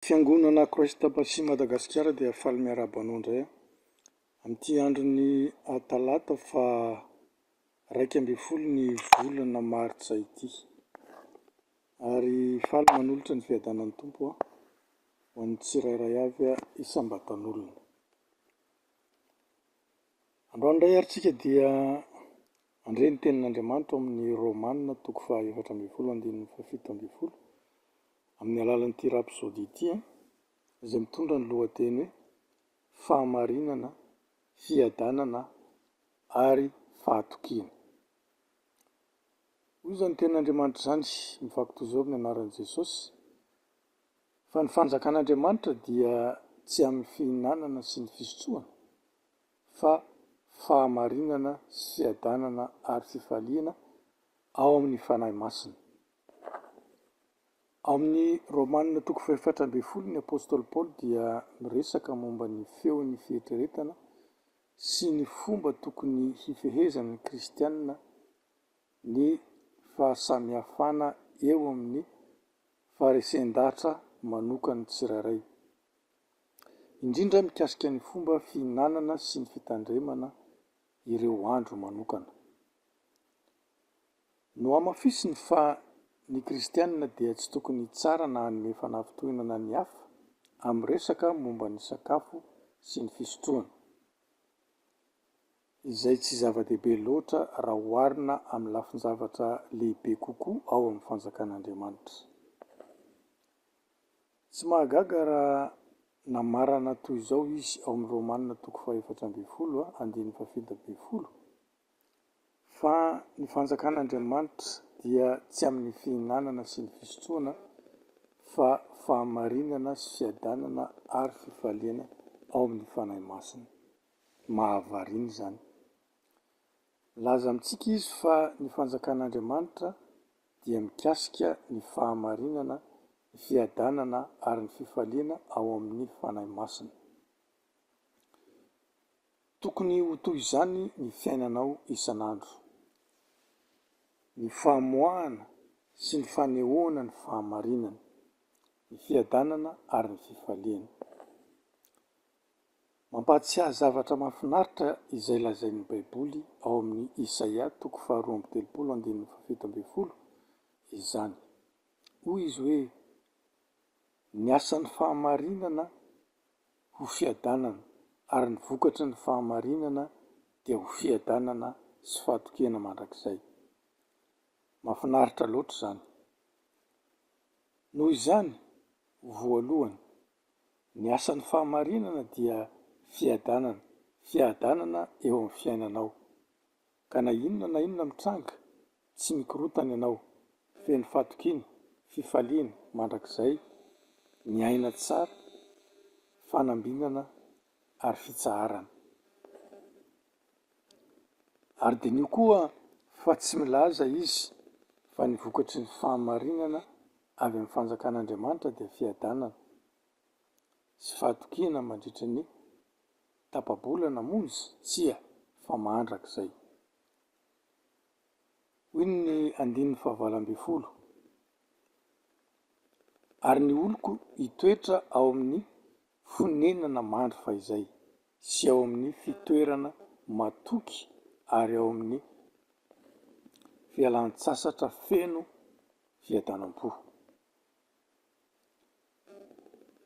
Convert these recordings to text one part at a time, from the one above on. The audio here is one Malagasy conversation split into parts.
Fiangonana Kroista-Pasy Madagasikara dia faly miarahaba anao indray amin'ity andron'ny talata fa 12 ny volana martsa ity, ary faly manolotra ny fiadanan'ny tompo ho an'ny tsirairay avy isam-batan'olona. Androany indray aritsika dia andre ny tenin'Andriamanitra amin'ny Romanina 4:17 amin'ny alalan'ity rapsody ity izay mitondra ny lohateny hoe fahamarinana, fiadanana ary fahatokiana. Hoy izany tenin'Andriamanitra izany, mifankitoy izao amin'ny anaran'i Jesosy: fa ny fanjakan'Andriamanitra dia tsy amin'ny fihinanana sy ny fisotroana, fa fahamarinana, fiadanana ary fifaliana ao amin'ny fanahy masina. Amin'ny Romanina 4:17 ny apôstôly Paoly dia miresaka momba ny feon'ny fieritreretana sy ny fomba tokony hifehezan'ny kristianina ny fahasamihafana eo amin'ny faharesen-dahatra manokany tsirairay, indrindra mikasika ny fomba fihinanana sy ny fitandremana ireo andro manokana. No amafisiny fa ny kristianina dia tsy tokony tsara na hanome fanafitohinana ny hafa amin'ny resaka momba ny sakafo sy ny fisotroana, izay tsy zava-dehibe loatra raha oharina amin'ny lafin-javatra lehibe kokoa ao amin'ny fanjakan'Andriamanitra. Tsy mahagaga raha namarana toy izao izy ao amin'ny Romanina 4:17 fa ny fanjakan'Andriamanitra dia tsy amin'ny fihinanana sy ny fisotroana, fa fahamarinana sy fiadanana ary fifaliana ao amin'ny fanahy masina. Mahavariny izany. Laza amintsika izy fa ny fanjakan'Andriamanitra dia mikasika ny fahamarinana, ny fiadanana ary ny fifaliana ao amin'ny fanahy masina. Tokony ho toy izany ny fiainanao isan'andro. Ny famoahana sy ny fanehoana ny fahamarinana, ny fiadanana ary ny fifaliana. Mampatsiahy zavatra mahafinaritra izay lazain'ny Baiboly ao amin'ny Isaia 2:17 izany. Hoy izy hoe: ny asan'ny fahamarinana ho fiadanana, ary ny vokatry ny fahamarinana dia ho fiadanana sy fahatokiana mandrakizay. Mahafinaritra loatra izany. Noho izany, voalohany, ny asan'ny fahamarinana dia fiadanana, fiadanana eo amin'ny fiainanao. Ka na inona mitranga, tsy mikorotana ianao, feno fahatokiana, fifaliana mandrakizay, ny aina tsara, fanambinana ary fitsaharana. Ary dia nio koa fa tsy milaza izy fa ny vokatry ny fahamarinana avy amin'ny fanjakan'Andriamanitra dia fiadanana sy fahatokiana mandritra ny tapabolana monja, tsia, fa mandrakizay. Hoy ny 9:20: ary ny oloko hitoetra ao amin'ny fonenana mandry fahizay, sy ao amin'ny fitoerana matoky, ary ao amin'ny fialan-tsasatra feno fiadanam-po.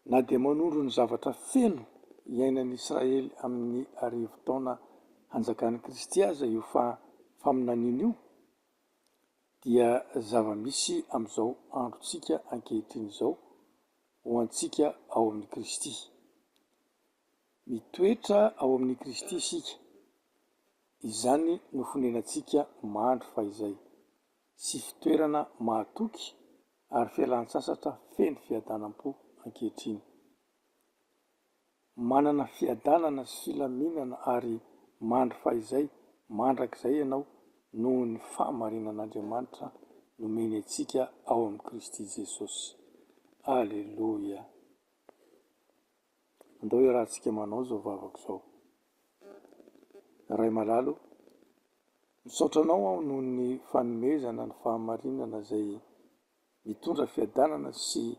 Na dia manondro ny zavatra feno iainan'ny Israely amin'ny arivo-taona hanjakan'i Kristy aza io faminaniana io, dia zava-misy amin'izao androntsika ankehitriny izao ho antsika ao amin'ny Kristy. Mitoetra ao amin'ny Kristy isika, izany no fonenantsika mandry fahizay, sy fitoerana mahatoky ary fialan-tsasatra feno fiadanam-po ankehitriny. Manana fiadanana sy filaminana ary mandry fahizay mandrakizay ianao noho ny fahamarinan'Andriamanitra nomeny antsika ao amin'ny Kristy Jesosy. Aleloia. Andao iarahantsika manao zao vavako izao. Ray malalo, misaotra anao aho noho ny fanomezana ny fahamarinana izay mitondra fiadanana sy